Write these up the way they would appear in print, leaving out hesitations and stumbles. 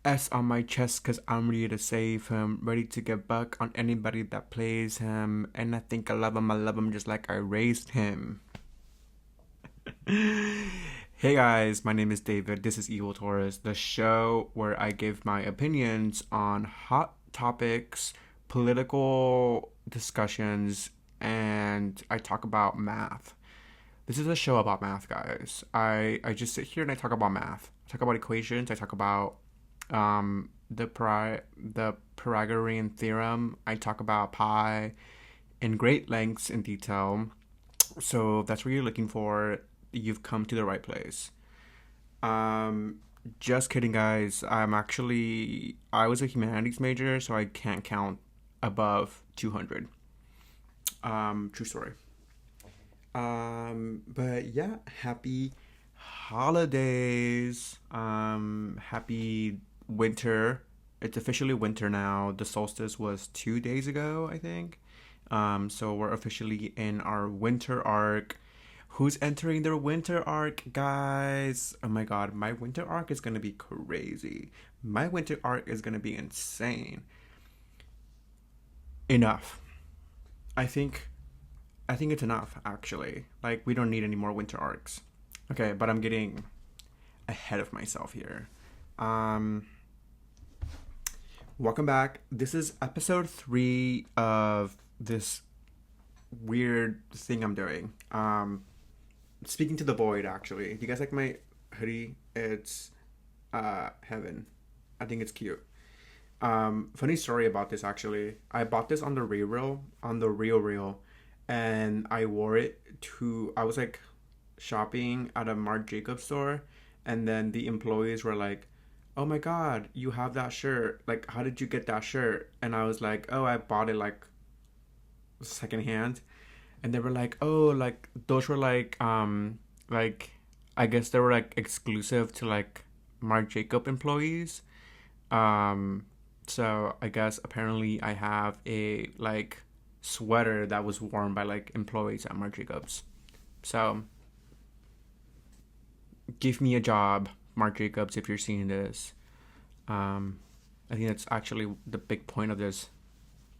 S on my chest because I'm ready to save him, ready to get back on anybody that plays him. And I think I love him just like I raised him. Hey guys, my name is David. This is Evil Taurus, the show where I give my opinions on hot topics, political discussions, and I talk about math. This is a show about math, guys. I just sit here and I talk about math. I talk about equations. I talk about the Pythagorean theorem. I talk about pi in great lengths in detail. So if that's what you're looking for, you've come to the right place. Um, just kidding, guys. I was a humanities major, so I can't count above 200. True story. But yeah, happy holidays. Happy winter. It's officially winter now. The solstice was 2 days ago, I think. So we're officially in our winter arc. Who's entering their winter arc, guys? Oh my god, my winter arc is gonna be crazy. My winter arc is gonna be insane. Enough. I think I think it's enough, actually. Like, we don't need any more winter arcs. Okay, but I'm getting ahead of myself here. Um, Welcome back. This is episode 3 of this weird thing I'm doing. Speaking to the void, actually. Do you guys like my hoodie? It's heaven. I think it's cute. Funny story about this, actually. I bought this on the real, and I wore it to. I was like shopping at a Marc Jacobs store, and then the employees were like, "Oh my God, you have that shirt! Like, how did you get that shirt?" And I was like, "Oh, I bought it like secondhand." And they were like, "Oh, like those were like I guess they were like exclusive to like Marc Jacob employees." Um, so I guess apparently I have a like sweater that was worn by like employees at Marc Jacobs. So give me a job, Marc Jacobs, if you're seeing this. Um, I think that's actually the big point of this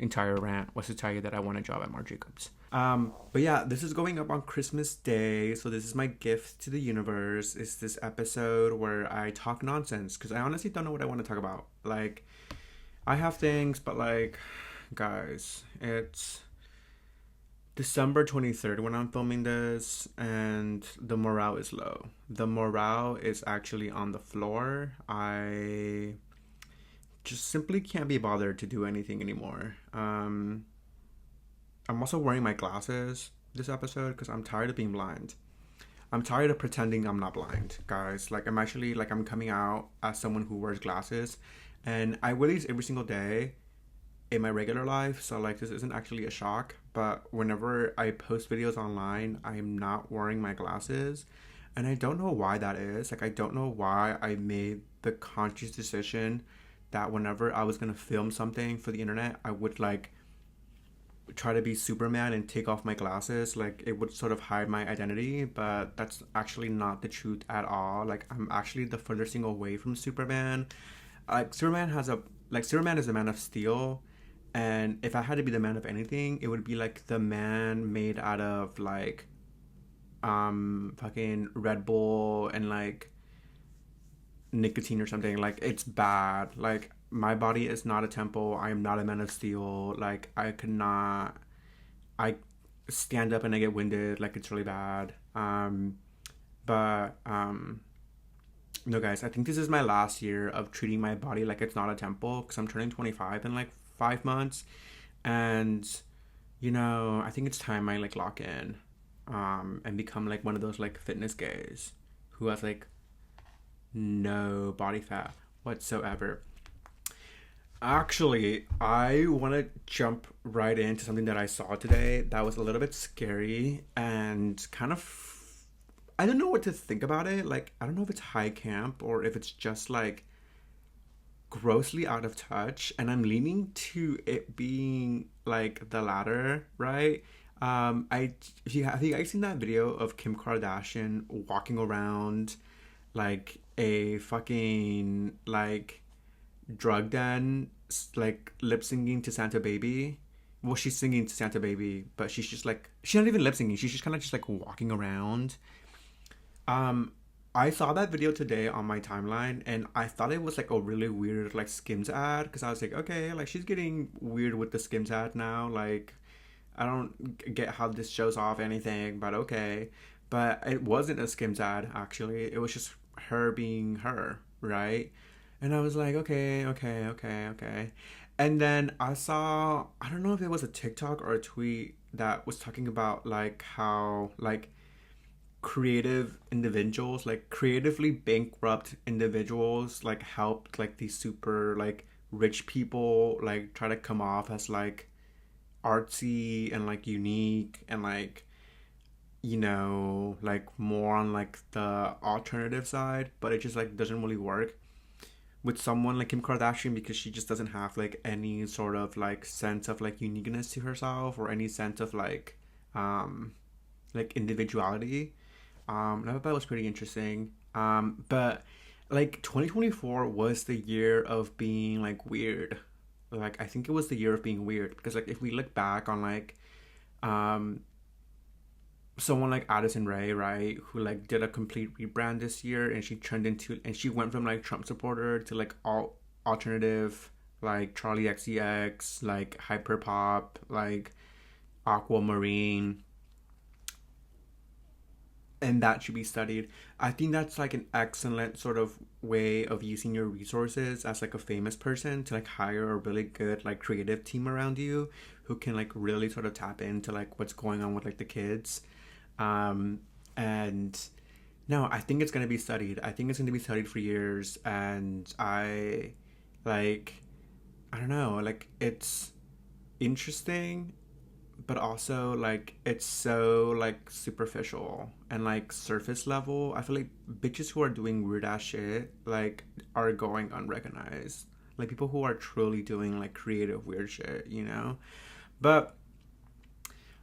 entire rant, was to tell you that I want a job at Marc Jacobs. But yeah, this is going up on Christmas Day, so this is my gift to the universe. It's this episode where I talk nonsense because I honestly don't know what I want to talk about. Like, I have things, but like, guys, it's December 23rd when I'm filming this, and the morale is low. The morale is actually on the floor. I just simply can't be bothered to do anything anymore. I'm also wearing my glasses this episode because I'm tired of being blind. I'm tired of pretending I'm not blind, guys. Like, I'm actually, like, I'm coming out as someone who wears glasses. And I wear these every single day in my regular life. So, like, this isn't actually a shock. But whenever I post videos online, I'm not wearing my glasses. And I don't know why that is. Like, I don't know why I made the conscious decision that whenever I was going to film something for the internet, I would, like, try to be Superman and take off my glasses. Like, it would sort of hide my identity, but that's actually not the truth at all. Like, I'm actually the furthest thing away from Superman. Like, Superman is a man of steel, and if I had to be the man of anything, it would be like the man made out of like fucking Red Bull and like nicotine or something. Like, it's bad. Like, my body is not a temple. I am not a man of steel. Like, I could not. I stand up and I get winded. Like, it's really bad. But no, guys. I think this is my last year of treating my body like it's not a temple because I'm turning 25 in like 5 months, and I think it's time I like lock in, and become like one of those like fitness gays who has like no body fat whatsoever. Actually, I want to jump right into something that I saw today that was a little bit scary and kind of. I don't know what to think about it. Like, I don't know if it's high camp or if it's just like grossly out of touch. And I'm leaning to it being like the latter, right? Have you guys seen that video of Kim Kardashian walking around like a fucking like drug den, like lip singing to Santa Baby. Well, she's singing to Santa Baby, but she's just like, she's not even lip singing. She's just kind of just like walking around. Um, I saw that video today on my timeline, and I thought it was like a really weird like Skims ad, because I was like, okay, like she's getting weird with the Skims ad now. Like, I don't get how this shows off anything, but okay. But it wasn't a Skims ad actually. It was just her being her, right? And I was like, okay, okay, okay, okay. And then I saw, I don't know if it was a TikTok or a tweet that was talking about like how like creative individuals, like creatively bankrupt individuals, like helped like these super like rich people like try to come off as like artsy and like unique and like, you know, like more on like the alternative side, but it just like doesn't really work with someone like Kim Kardashian, because she just doesn't have like any sort of like sense of like uniqueness to herself or any sense of um like individuality. I thought that was pretty interesting. But like 2024 was the year of being like weird. Like I think it was the year of being weird, because like if we look back on like um someone like Addison Rae, right, who like did a complete rebrand this year, and she turned into, and she went from like Trump supporter to like all alternative, like Charlie XCX, like hyper pop, like aquamarine, and that should be studied. I think that's like an excellent sort of way of using your resources as like a famous person to like hire a really good like creative team around you who can like really sort of tap into like what's going on with like the kids. um and no, I think it's going to be studied. I think it's going to be studied for years. And like I don't know, like it's interesting, but also like it's so like superficial and like surface level. I feel like bitches who are doing weird ass shit like are going unrecognized. Like people who are truly doing like creative weird shit, you know? But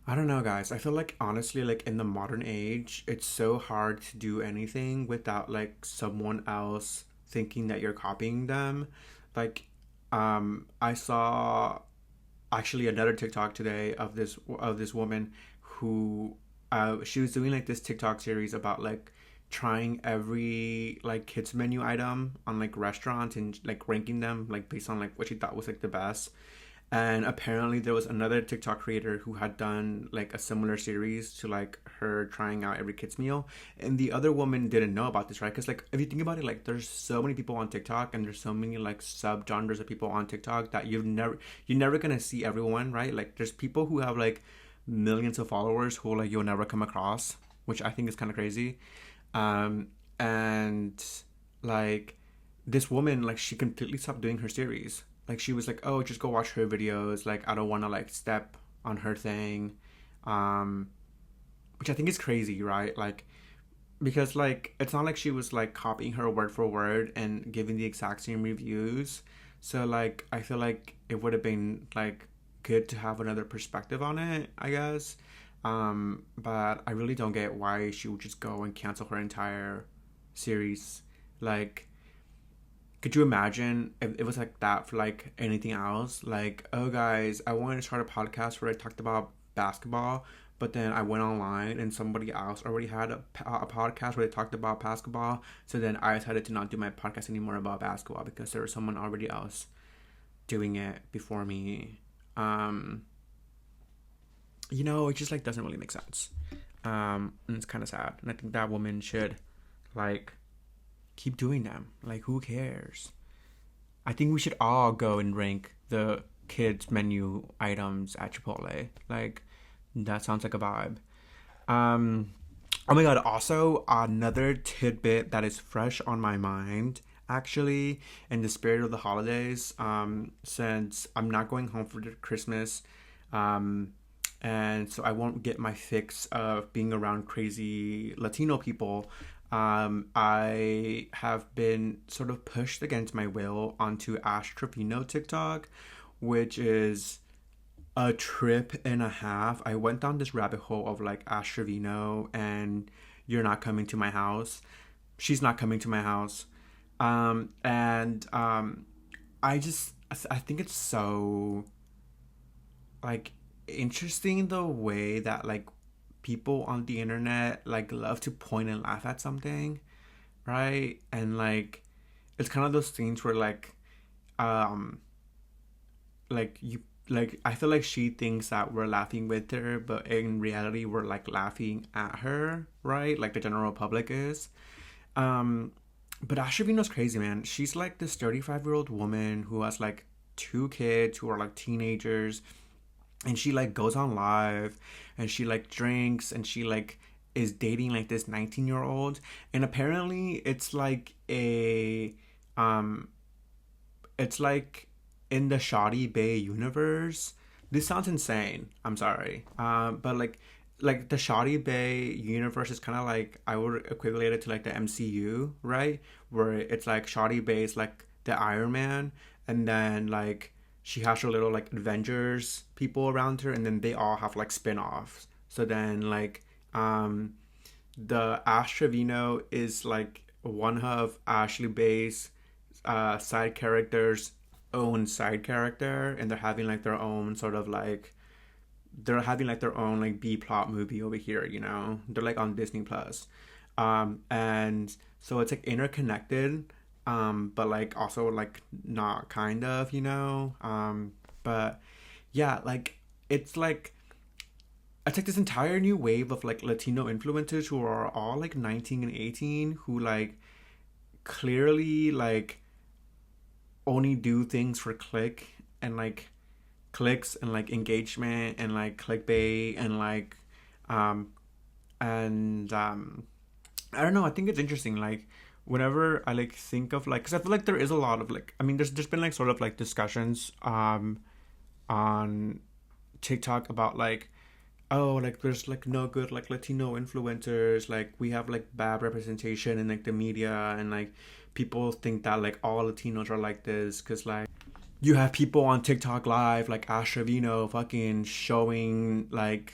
I don't know, guys. I feel like honestly, like in the modern age, it's so hard to do anything without like someone else thinking that you're copying them. Like, I saw actually another TikTok today of this woman who she was doing like this TikTok series about like trying every like kids menu item on like restaurants and like ranking them like based on like what she thought was like the best. And apparently there was another TikTok creator who had done like a similar series to like her trying out every kids meal, and the other woman didn't know about this, right? Because like if you think about it, like there's so many people on TikTok, and there's so many like sub genres of people on TikTok that you're never gonna see everyone, right? Like there's people who have like millions of followers who like you'll never come across, which I think is kind of crazy. And like this woman, like she completely stopped doing her series. Like she was like, oh, just go watch her videos, like I don't want to like step on her thing. um which I think is crazy, right? Like because like it's not like she was like copying her word for word and giving the exact same reviews. So like I feel like it would have been like good to have another perspective on it, I guess. But I really don't get why she would just go and cancel her entire series. Like, could you imagine if it was like that for like anything else? Like, oh guys, I wanted to start a podcast where I talked about basketball, but then I went online and somebody else already had a podcast where they talked about basketball. So then I decided to not do my podcast anymore about basketball because there was someone already else doing it before me. Um, you know, it just like doesn't really make sense. And it's kind of sad. And I think that woman should like keep doing them. Like, who cares? I think we should all go and rank the kids menu items at Chipotle. Like, that sounds like a vibe. Um, oh my god, also another tidbit that is fresh on my mind, actually, in the spirit of the holidays, since I'm not going home for Christmas, um, and so I won't get my fix of being around crazy Latino people. I have been sort of pushed against my will onto Ash Trevino TikTok, which is a trip and a half. I went down this rabbit hole of like Ash Trevino and You're Not Coming to My House. She's not coming to my house. And I think it's so like interesting the way that like people on the internet like love to point and laugh at something, right? And like it's kind of those things where um you like I feel like she thinks that we're laughing with her, but in reality we're like laughing at her, right? Like the general public is. Um but Ash Trevino's crazy, man. She's like this 35-year-old woman who has like two kids who are like teenagers, and she like goes on live and she like drinks and she like is dating like this 19-year-old, and apparently um it's like in the Shoddy Bay universe. This sounds insane. I'm sorry. But like the Shoddy Bay universe is kind of like I would equivalent it to like the MCU, right? Where it's like Shoddy Bay is like the Iron Man, and then like she has her little like Avengers people around her, and then they all have like spin-offs. So then the Ash Trevino is like one of Ashley Bay's side characters own side character, and they're having like their own sort of like they're having like their own like B plot movie over here, you know. They're like on Disney Plus. And so it's like interconnected, but like also like not kind of, you know. But yeah, like it's like it's like this entire new wave of like Latino influencers who are all like 19 and 18, who like clearly like only do things for and like clicks and like engagement and like clickbait and um and I don't know. I think it's interesting. Like whenever I like think of like, because I feel like there is a lot of like, I mean, there's been like sort of like discussions on TikTok about like, oh, like there's like no good like Latino influencers, like we have like bad representation in like the media, and like people think that like all Latinos are like this because like you have people on TikTok live like Ash Trevino fucking showing like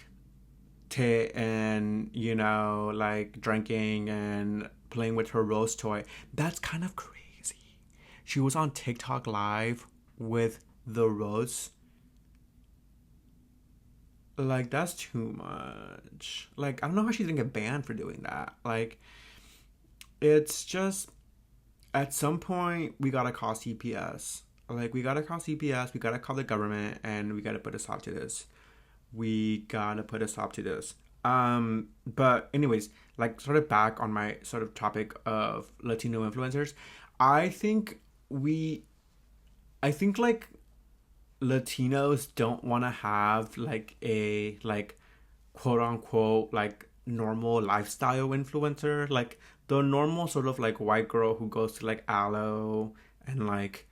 tit and, you know, like drinking and playing with her rose toy. That's kind of crazy. She was on TikTok live with the rose. Like that's too much. Like I don't know how she didn't get banned for doing that. Like it's just at some point we gotta call CPS. Like we gotta call CPS. We gotta call the government, and we gotta put a stop to this. We gotta put a stop to this. But anyways, like sort of back on my sort of topic of Latino influencers, I think we, I think like Latinos don't want to have like a like quote unquote like normal lifestyle influencer, like the normal sort of like white girl who goes to like aloe and like,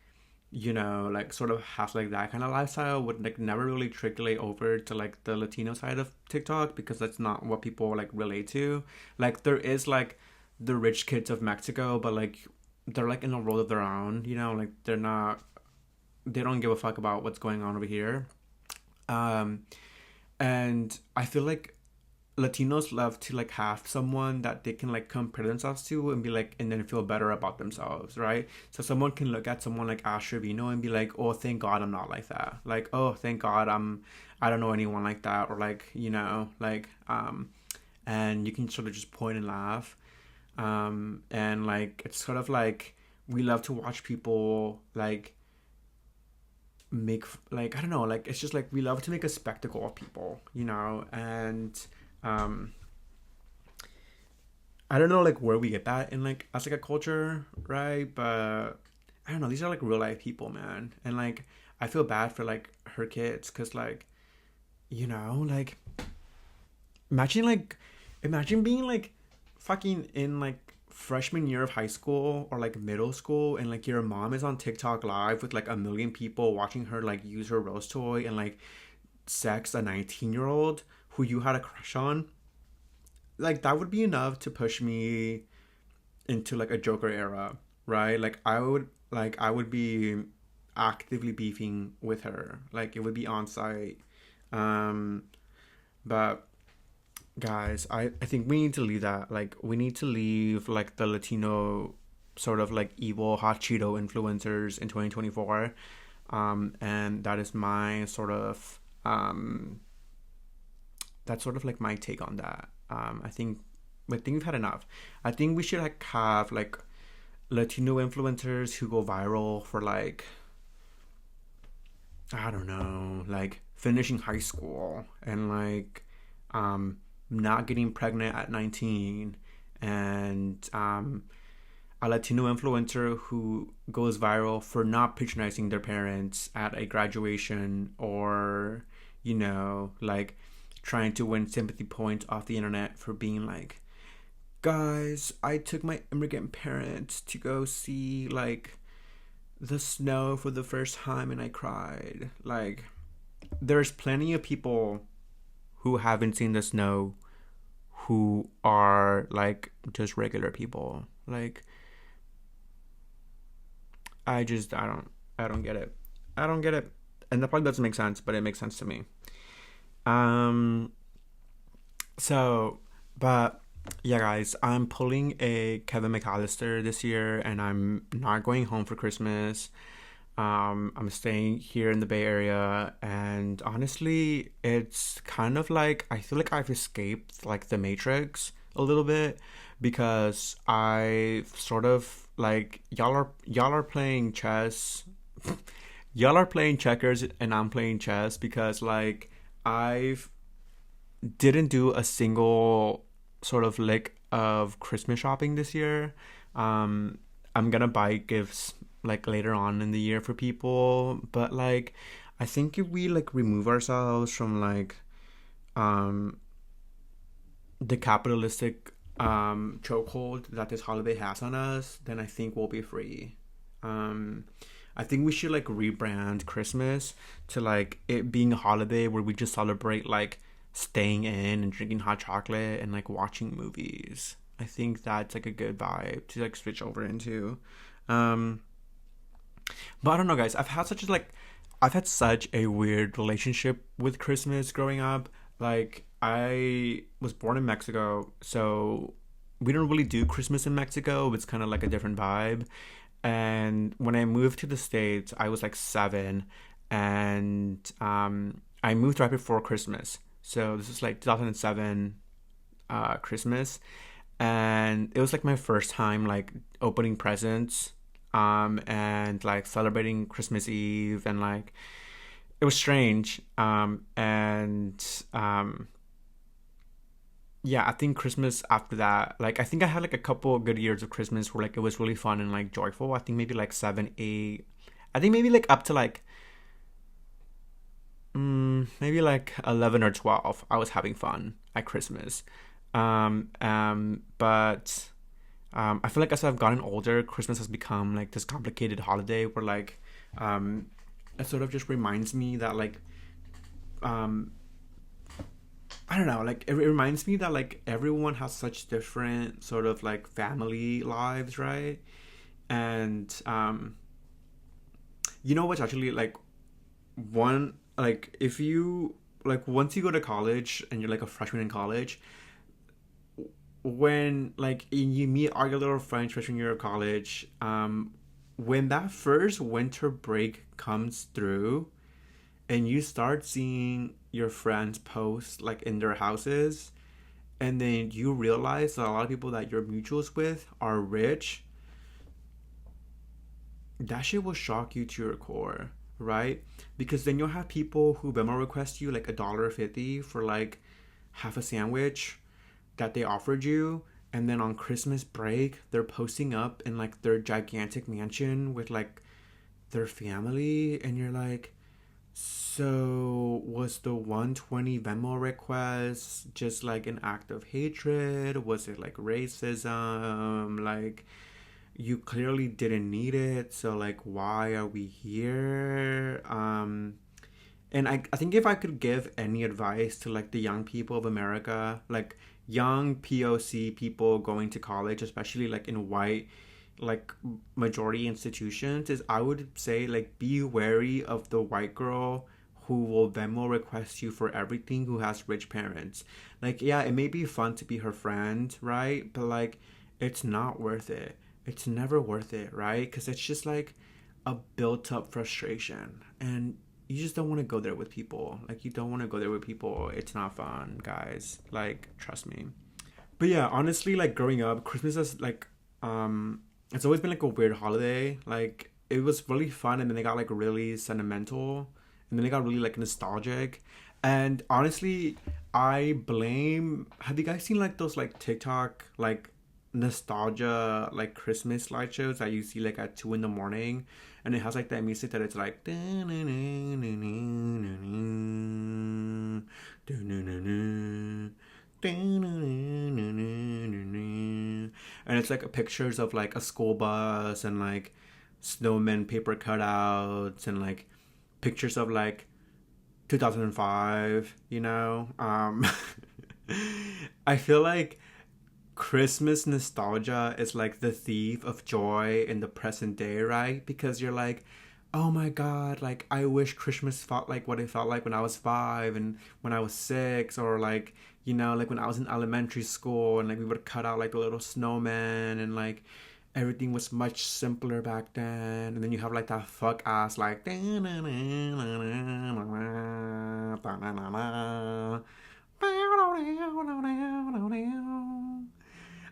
you know, like sort of has like that kind of lifestyle would like never really trickle over to like the Latino side of TikTok, because that's not what people like relate to. Like there is like the rich kids of Mexico, but like they're like in a world of their own, you know, like they don't give a fuck about what's going on over here. Um and I feel like Latinos love to like have someone that they can like compare themselves to and be like, and then feel better about themselves, right? So someone can look at someone like Ash Trevino and be like, oh, thank God I'm not like that. Like, oh, thank God I don't know anyone like that, or like, you know, like and you can sort of just point and laugh. And like it's sort of like we love to watch people like make like I don't know, like it's just like we love to make a spectacle of people, you know, and um I don't know like where we get that in like as like a culture, right? But I don't know, these are like real life people, man. And like I feel bad for like her kids, because like, you know, like imagine like imagine being like fucking in like freshman year of high school or like middle school, and like your mom is on TikTok live with like a million people watching her like use her rose toy and like sex a 19-year-old who you had a crush on. Like that would be enough to push me into like a Joker era, right? Like I would be actively beefing with her. Like it would be on site. Um but guys, I think we need to leave that. Like we need to leave like the Latino sort of like evil hot Cheeto influencers in 2024. And that is my sort of that's sort of like my take on that. I think we've had enough. I think we should like have like Latino influencers who go viral for like, I don't know, like finishing high school and like not getting pregnant at 19, and a Latino influencer who goes viral for not patronizing their parents at a graduation, or, like trying to win sympathy points off the internet for being like, guys, I took my immigrant parents to go see like the snow for the first time and I cried. Like, there's plenty of people who haven't seen the snow who are like just regular people. Like, I don't get it. I don't get it. And that probably doesn't make sense, but it makes sense to me. Um so but yeah, guys, I'm pulling a Kevin McAllister this year, and I'm not going home for Christmas. I'm staying here in the Bay Area, and honestly, it's kind of like I feel like I've escaped like the Matrix a little bit, because I sort of like y'all are playing chess. Y'all are playing checkers and I'm playing chess, because like I've didn't do a single sort of lick of Christmas shopping this year. I'm gonna buy gifts like later on in the year for people, but like I think if we like remove ourselves from like um the capitalistic chokehold that this holiday has on us, then I think we'll be free. Um I think we should like rebrand Christmas to like it being a holiday where we just celebrate like staying in and drinking hot chocolate and like watching movies. I think that's like a good vibe to like switch over into. Um but I don't know, guys. I've had such a weird relationship with Christmas growing up. Like, I was born in Mexico, so we don't really do Christmas in Mexico. It's kind of like a different vibe. And when I moved to the States, I was like 7, and I moved right before Christmas. So this is like 2007 Christmas, and it was like my first time like opening presents, and like celebrating Christmas Eve, and like it was strange. And yeah, I think Christmas after that, like I think I had like a couple of good years of Christmas where like it was really fun and like joyful. I think maybe like 7, 8. I think maybe like up to like maybe like 11 or 12. I was having fun at Christmas. But I feel like as I've gotten older, Christmas has become like this complicated holiday where like it sort of just reminds me that like um I don't know, like it reminds me that like everyone has such different sort of like family lives, right? And you know what's actually like one, like if you like once you go to college and you're like a freshman in college, when like you meet all your little friends freshman year of college, when that first winter break comes through and you start seeing your friends post like in their houses, and then you realize that a lot of people that you're mutuals with are rich, that shit will shock you to your core, right? Because then you'll have people who Venmo request you like $1.50 for like half a sandwich that they offered you, and then on Christmas break they're posting up in like their gigantic mansion with like their family, and you're like, so was the 120 Venmo request just like an act of hatred? Was it like racism? Like, you clearly didn't need it, so like why are we here? And I think if I could give any advice to like the young people of America, like young POC people going to college, especially like in white like majority institutions, is I would say like be wary of the white girl who will Venmo request you for everything, who has rich parents. Like, yeah, it may be fun to be her friend, right? But like it's not worth it. it's never worth it, right? Because it's just like a built up frustration. And you just don't want to go there with people. Like, you don't want to go there with people. It's not fun, guys. Like, trust me. But yeah, honestly, like growing up, Christmas is like, it's always been like a weird holiday. Like, it was really fun, and then they got like really sentimental, and then they got really like nostalgic. And honestly, I blame. Have you guys seen like those like TikTok like nostalgia like Christmas slideshows that you see like at 2 in the morning, and it has like that music that it's like and it's like pictures of like a school bus and like snowman paper cutouts and like pictures of like 2005, I feel like Christmas nostalgia is like the thief of joy in the present day, right? Because you're like, oh my god, like I wish Christmas felt like what it felt like when I was 5 and when I was 6, or like, like when I was in elementary school and like we would cut out like a little snowman and like everything was much simpler back then. And then you have like that fuck ass like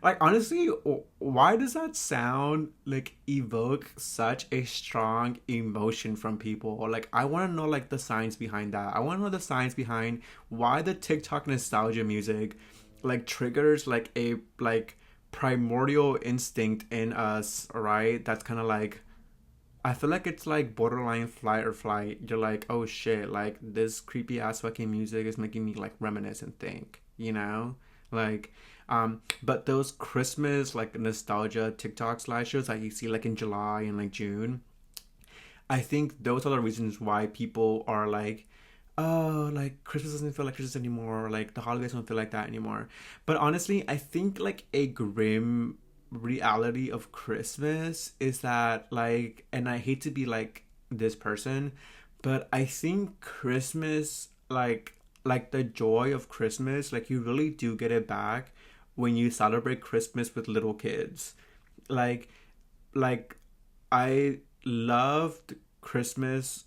like, honestly, why does that sound like evoke such a strong emotion from people? Or like, I want to know like the science behind that. I want to know the science behind why the TikTok nostalgia music like triggers like a like primordial instinct in us, right? That's kind of like, I feel like it's like borderline flight or flight. You're like, oh shit, like this creepy ass fucking music is making me like reminisce and think, Like, but those Christmas like nostalgia TikTok slideshows that you see like in July and like June, I think those are the reasons why people are like, oh, like Christmas doesn't feel like Christmas anymore, or like the holidays don't feel like that anymore. But honestly, I think like a grim reality of Christmas is that like, and I hate to be like this person, but I think Christmas like the joy of Christmas, like you really do get it back when you celebrate Christmas with little kids. Like like I loved Christmas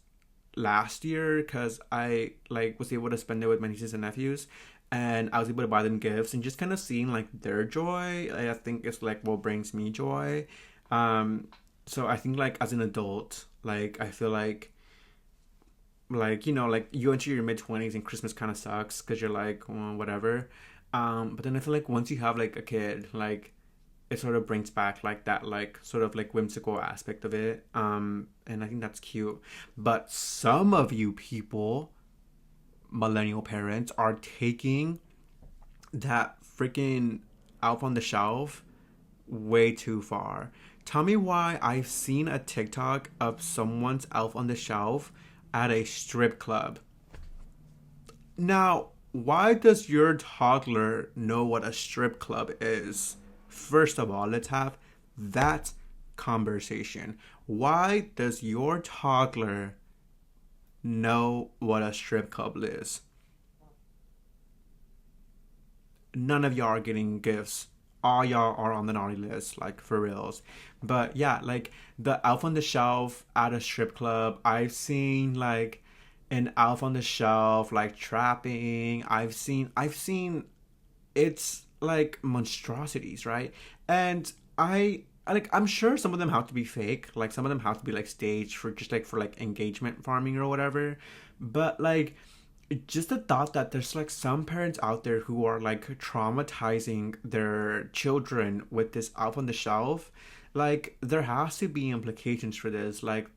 last year because I like was able to spend it with my nieces and nephews, and I was able to buy them gifts, and just kind of seeing like their joy, I think it's like what brings me joy. Um, so I think like as an adult, like I feel like like you enter your mid 20s and Christmas kind of sucks because you're like, well, whatever. But then I feel like once you have like a kid, like it sort of brings back like that like sort of like whimsical aspect of it, and I think that's cute. But some of you people, millennial parents, are taking that freaking Elf on the Shelf way too far. Tell me why I've seen a TikTok of someone's Elf on the Shelf at a strip club. Now, why does your toddler know what a strip club is? First of all, let's have that conversation. Why does your toddler know what a strip club is? None of y'all are getting gifts. All y'all are on the naughty list, like for reals. But yeah, like the Elf on the Shelf at a strip club, I've seen like an Elf on the Shelf like trapping. I've seen it's like monstrosities, right? And I'm sure some of them have to be fake. Like some of them have to be like staged for just like for like engagement farming or whatever. But like just the thought that there's like some parents out there who are like traumatizing their children with this Elf on the Shelf, like there has to be implications for this. Like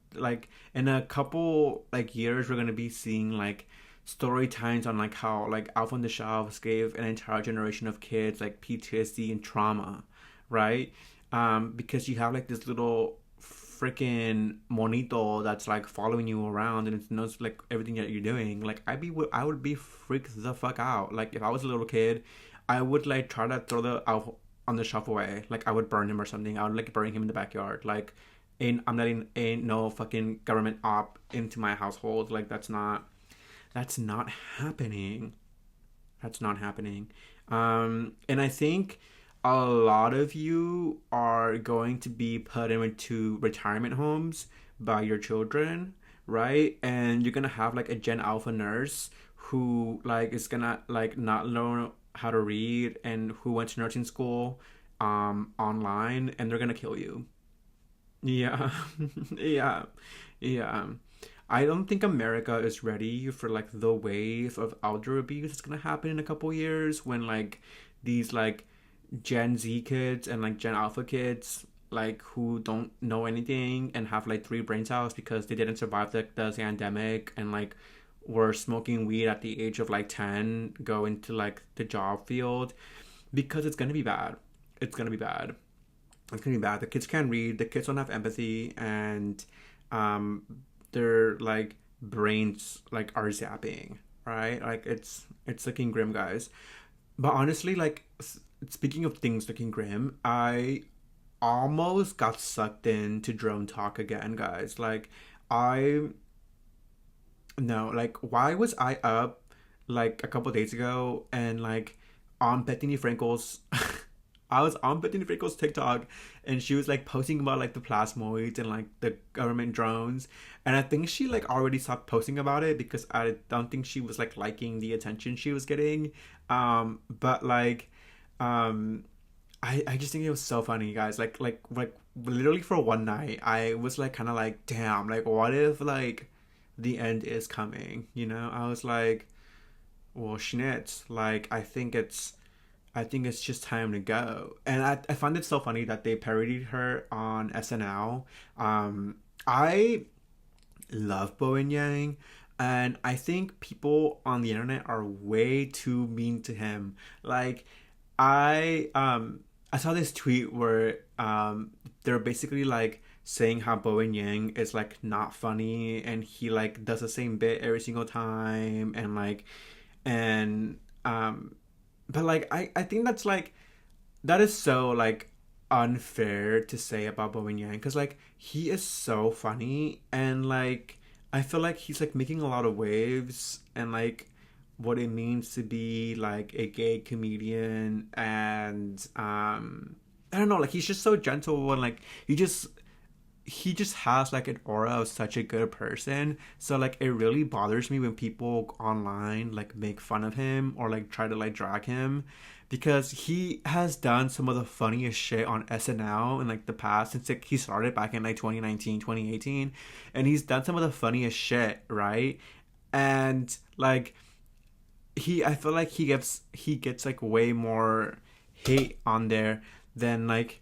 in a couple like years we're gonna be seeing like story times on like how like Elf on the Shelves gave an entire generation of kids like PTSD and trauma, right? Because you have like this little freaking monito that's like following you around and it knows like everything that you're doing. Like I would be freaked the fuck out. Like if I was a little kid, I would like try to throw the Elf on the Shelf away. Like I would burn him or something. I would like bury him in the backyard. Like I'm letting ain't no fucking government op into my household. Like that's not happening. That's not happening. And I think a lot of you are going to be put into retirement homes by your children, right? And you're gonna have like a Gen Alpha nurse who like is gonna like not learn how to read and who went to nursing school online, and they're gonna kill you. Yeah. Yeah. Yeah. I don't think America is ready for like the wave of elder abuse that's gonna happen in a couple years when like these like Gen Z kids and like Gen Alpha kids like who don't know anything and have like three brain cells because they didn't survive the pandemic and like were smoking weed at the age of like 10 go into like the job field because it's gonna be bad. It's gonna be bad. It's gonna be bad. The kids can't read. The kids don't have empathy, and um, their like brains like are zapping. Right? Like it's looking grim, guys. But honestly, like speaking of things looking grim, I almost got sucked into drone talk again, guys. Like I no, like why was I up like a couple days ago and like on Bethany Frankel's I was on Bethany Frankel's TikTok and she was like posting about like the plasmoids and like the government drones. And I think she like already stopped posting about it because I don't think she was like liking the attention she was getting. But like um I just think it was so funny, guys. Like literally for one night, I was like kind of like, damn, like what if like the end is coming? You know, I was like, well, Schnitz, like I think it's just time to go. And I find it so funny that they parodied her on SNL. I love Bowen Yang, and I think people on the internet are way too mean to him. Like, I saw this tweet where they're basically like saying how Bowen Yang is like not funny and he like does the same bit every single time and like and but like I think that's like that is so like unfair to say about Bowen Yang because like he is so funny and like I feel like he's like making a lot of waves and like what it means to be like a gay comedian and I don't know like he's just so gentle and like he just has like an aura of such a good person. So like it really bothers me when people online like make fun of him or like try to like drag him because he has done some of the funniest shit on SNL in like the past since like, he started back in like 2019, 2018, and he's done some of the funniest shit, right? And like I feel like he gets like way more hate on there than like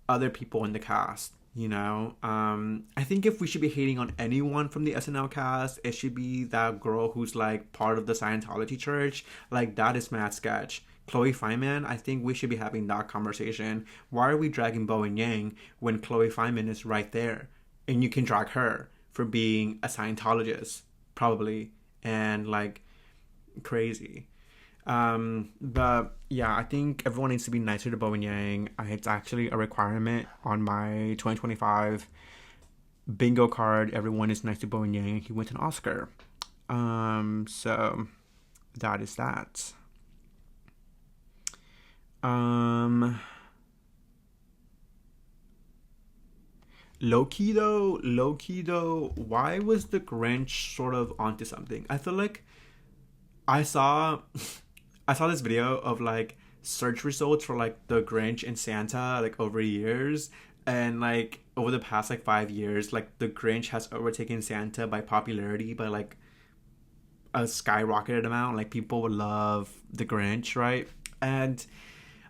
other people in the cast, you know. I think if we should be hating on anyone from the SNL cast, it should be that girl who's like part of the Scientology church. Like that is mad sketch. Chloe Feynman, I think we should be having that conversation. Why are we dragging Bowen Yang when Chloe Feynman is right there and you can drag her for being a Scientologist probably and like crazy. But yeah, I think everyone needs to be nicer to Bowen Yang. It's actually a requirement on my 2025 bingo card. Everyone is nice to Bowen Yang. He wins an Oscar. So that is that. Low key though, why was the Grinch sort of onto something? I feel like I saw I saw this video of like search results for like the Grinch and Santa like over years and like over the past like 5 years like the Grinch has overtaken Santa by popularity by like a skyrocketed amount. Like people would love the Grinch, right? And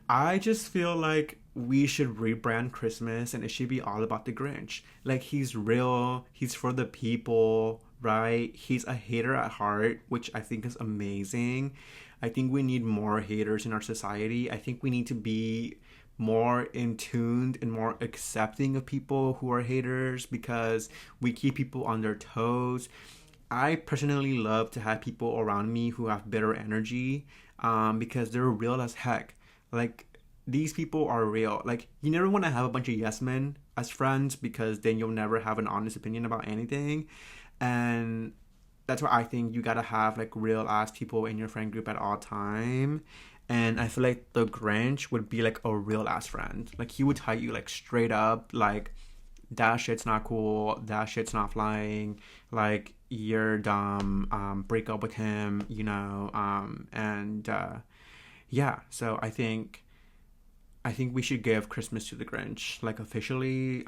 I just feel like we should rebrand Christmas and it should be all about the Grinch. Like he's real, he's for the people, right? He's a hater at heart, which I think is amazing. I think we need more haters in our society. I think we need to be more in tuned and more accepting of people who are haters because we keep people on their toes. I personally love to have people around me who have better energy because they're real as heck. Like, these people are real. Like, you never want to have a bunch of yes men as friends because then you'll never have an honest opinion about anything. And that's why I think you gotta have like real ass people in your friend group at all time. And I feel like the Grinch would be like a real ass friend. Like he would tell you like straight up, like that shit's not cool, that shit's not flying, like you're dumb, break up with him, and yeah. So I think we should give Christmas to the Grinch, like officially.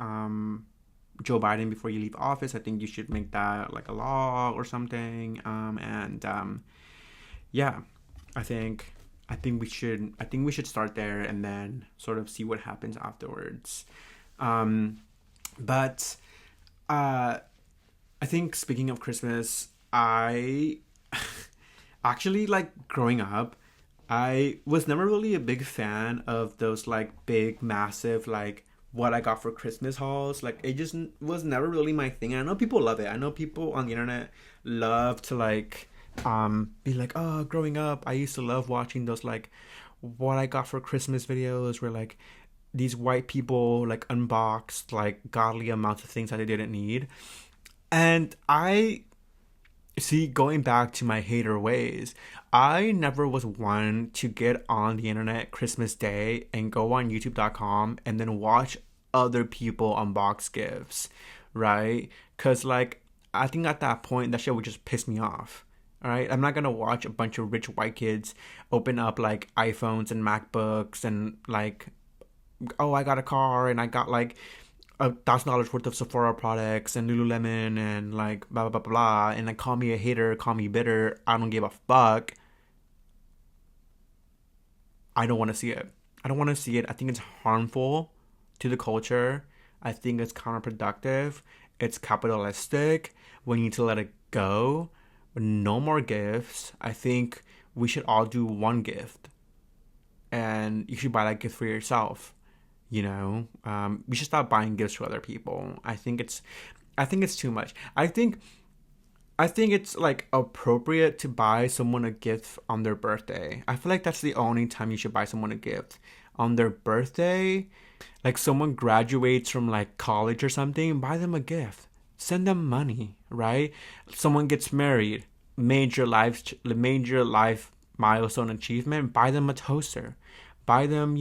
Joe Biden, before you leave office, I think you should make that like a law or something. And yeah, I think I think we should start there and then sort of see what happens afterwards. But I think speaking of Christmas, I actually like growing up. I was never really a big fan of those like big, massive, like what I got for Christmas hauls. Like it just was never really my thing. I know people love it. I know people on the internet love to like be like, oh, growing up, I used to love watching those like what I got for Christmas videos where like these white people like unboxed like godly amounts of things that they didn't need. And I see, going back to my hater ways, I never was one to get on the internet Christmas Day and go on youtube.com and then watch other people unbox gifts, right? Because, like, I think at that point, that shit would just piss me off. All right, I'm not gonna watch a bunch of rich white kids open up like iPhones and MacBooks and like, oh, I got a car and I got like $1,000 worth of Sephora products and Lululemon and like blah blah blah blah, and like call me a hater, call me bitter. I don't give a fuck. I don't want to see it. I don't want to see it. I think it's harmful to the culture. I think it's counterproductive. It's capitalistic. We need to let it go. No more gifts. I think we should all do one gift, and you should buy that gift for yourself. We should stop buying gifts to other people. I think it's too much. I think it's like appropriate to buy someone a gift on their birthday. I feel like that's the only time you should buy someone a gift on their birthday. Like someone graduates from like college or something, buy them a gift. Send them money, right? Someone gets married, major life milestone achievement, buy them a toaster. Buy them,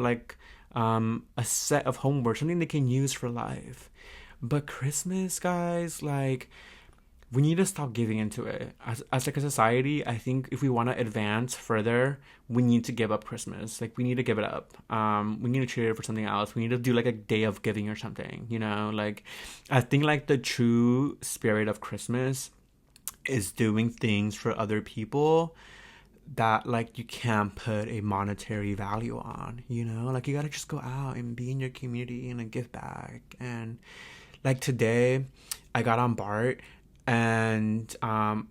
like a set of homework, something they can use for life. But Christmas, guys, like we need to stop giving into it. As like a society, I think if we want to advance further, we need to give up Christmas. Like we need to give it up. We need to trade it for something else. We need to do like a day of giving or something. Like I think like the true spirit of Christmas is doing things for other people that like you can't put a monetary value on. Like you gotta just go out and be in your community and give back. And like today I got on BART, and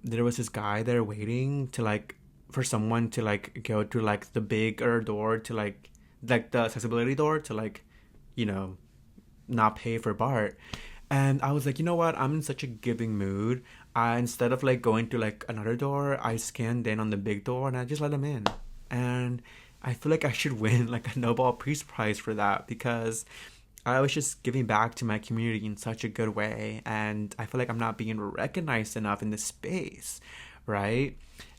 there was this guy there waiting to like for someone to like go through like the bigger door to like the accessibility door to like you know not pay for BART. And I was like, you know what, I'm in such a giving mood. Instead of like going to like another door, I scanned in on the big door and I just let him in. And I feel like I should win like a Nobel Peace Prize for that, because I was just giving back to my community in such a good way, and I feel like I'm not being recognized enough in this space, right?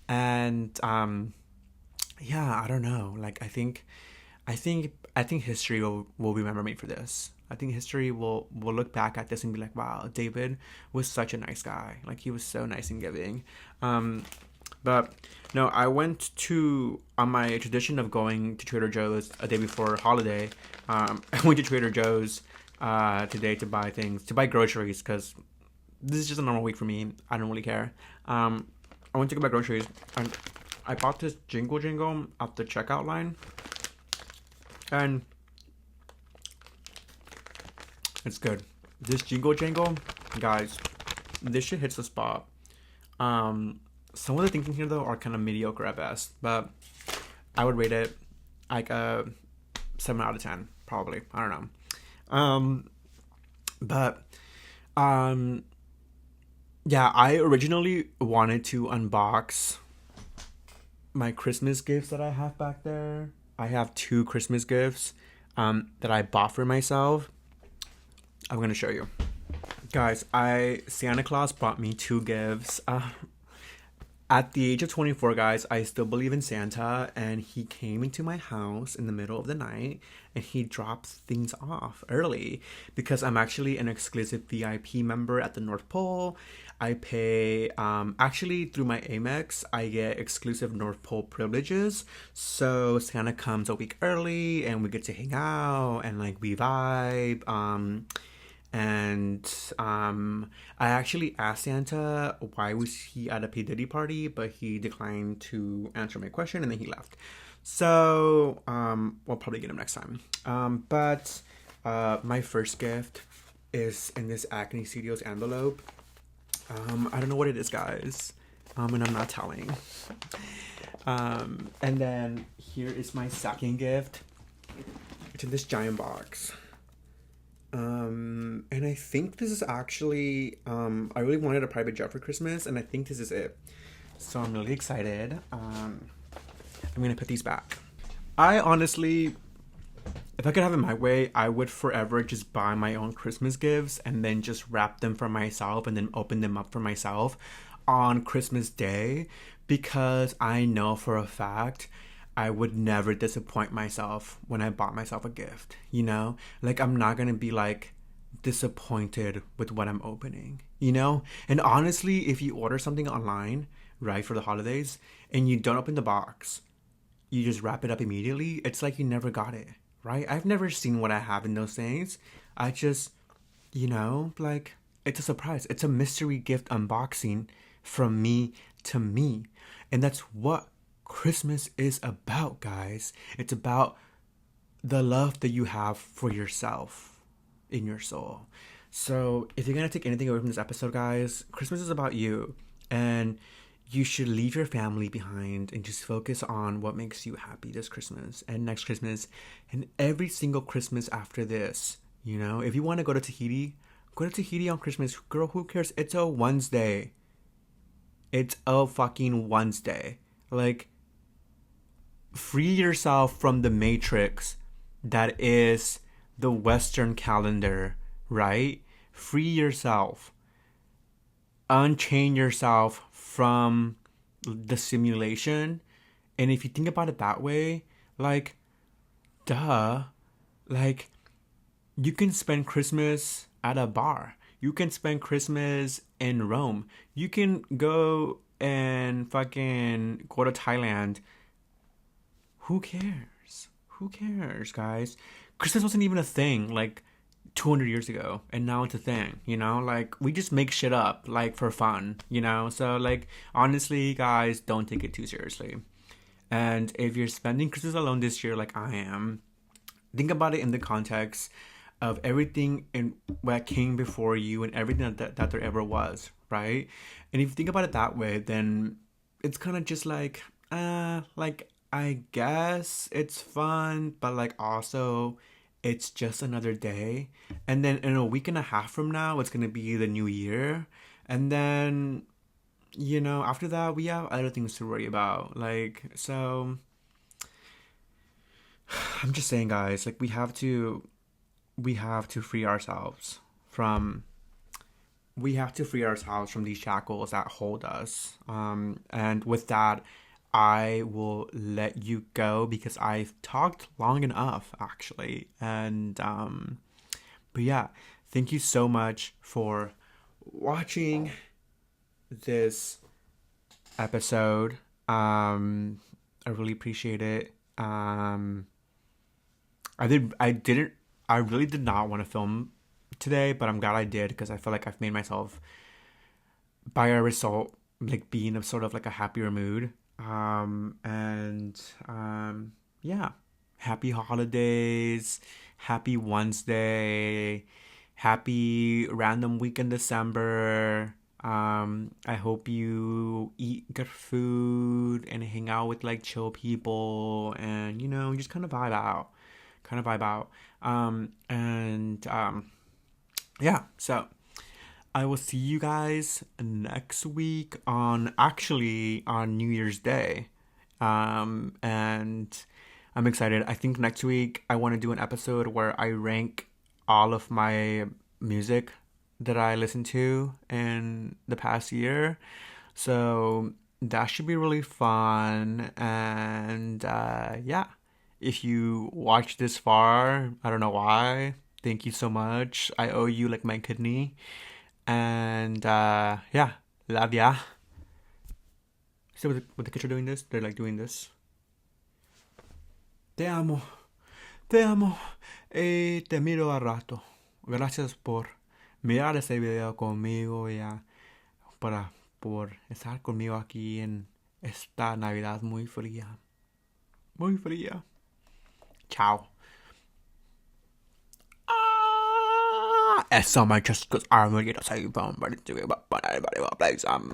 And yeah, I don't know. Like I think history will remember me for this. I think history will look back at this and be like, wow, David was such a nice guy. Like he was so nice and giving. But no, I went to on my tradition of going to Trader Joe's a day before holiday. I went to Trader Joe's today to buy groceries, because this is just a normal week for me. I don't really care. I went to go buy groceries, and I bought this jingle at the checkout line, and it's good. This jingle, guys, this shit hits the spot. Some of the things in here though are kind of mediocre at best, but I would rate it like a 7 out of 10, probably. I don't know. But yeah, I originally wanted to unbox my Christmas gifts that I have back there. I have 2 Christmas gifts that I bought for myself. I'm gonna show you, guys. Santa Claus brought me 2 gifts. At the age of 24, guys, I still believe in Santa, and he came into my house in the middle of the night and he dropped things off early because I'm actually an exclusive VIP member at the North Pole. I pay, actually, through my Amex, I get exclusive North Pole privileges. So Santa comes a week early and we get to hang out and like we vibe. And I actually asked Santa why was he at a P. Diddy party, but he declined to answer my question and then he left. So we'll probably get him next time. But my first gift is in this Acne Studios envelope. I don't know what it is, guys. And I'm not telling. And then here is my second gift. It's in this giant box. And I think this is actually, I really wanted a private jet for Christmas, and I think this is it. So I'm really excited. I'm gonna put these back. I honestly, if I could have it my way, I would forever just buy my own Christmas gifts and then just wrap them for myself and then open them up for myself on Christmas Day, because I know for a fact I would never disappoint myself when I bought myself a gift, you know? Like, I'm not gonna be, like, disappointed with what I'm opening, you know? And honestly, if you order something online, right, for the holidays, and you don't open the box, you just wrap it up immediately, it's like you never got it, right? I've never seen what I have in those things. I just, you know, like, it's a surprise. It's a mystery gift unboxing from me to me. And that's what Christmas is about, guys. It's about the love that you have for yourself in your soul. So if you're gonna take anything away from this episode, guys, Christmas is about you, and you should leave your family behind and just focus on what makes you happy this Christmas and next Christmas and every single Christmas after this. You know, if you want to go to Tahiti, go to Tahiti on Christmas. Girl, who cares? It's a Wednesday. It's a fucking Wednesday. Like, free yourself from the matrix that is the Western calendar, right? Free yourself. Unchain yourself from the simulation. And if you think about it that way, like, duh. Like, you can spend Christmas at a bar. You can spend Christmas in Rome. You can go and fucking go to Thailand. Who cares? Who cares, guys? Christmas wasn't even a thing, like, 200 years ago, and now it's a thing, you know? Like, we just make shit up, like, for fun, you know? So, like, honestly, guys, don't take it too seriously. And if you're spending Christmas alone this year, like I am, think about it in the context of everything in what came before you and everything that there ever was, right? And if you think about it that way, then it's kind of just like, I guess it's fun, but like also it's just another day. And then in a week and a half from now, it's going to be the new year. And then, you know, after that, we have other things to worry about. Like, so I'm just saying, guys, like, we have to free ourselves from these shackles that hold us. And with that, I will let you go because I've talked long enough, actually. And but yeah, thank you so much for watching this episode. I really appreciate it. I really did not want to film today, but I'm glad I did because I feel like I've made myself, by a result, like, be in a sort of like a happier mood. Yeah, happy holidays, happy Wednesday, happy random week in December. I hope you eat good food and hang out with like chill people and, you know, just kind of vibe out. Yeah, so I will see you guys next week on New Year's Day. And I'm excited. I think next week I want to do an episode where I rank all of my music that I listened to in the past year. So that should be really fun. And yeah, if you watched this far, I don't know why. Thank you so much. I owe you like my kidney. And yeah, love ya. See what the kids are doing this? They're like doing this. Te amo. Te amo. Te miro a rato. Gracias por mirar este video conmigo ya. Por estar conmigo aquí en esta Navidad muy fría. Muy fría. Chao. It's so much just because I'm gonna get a cell phone, but it's about anybody will play some.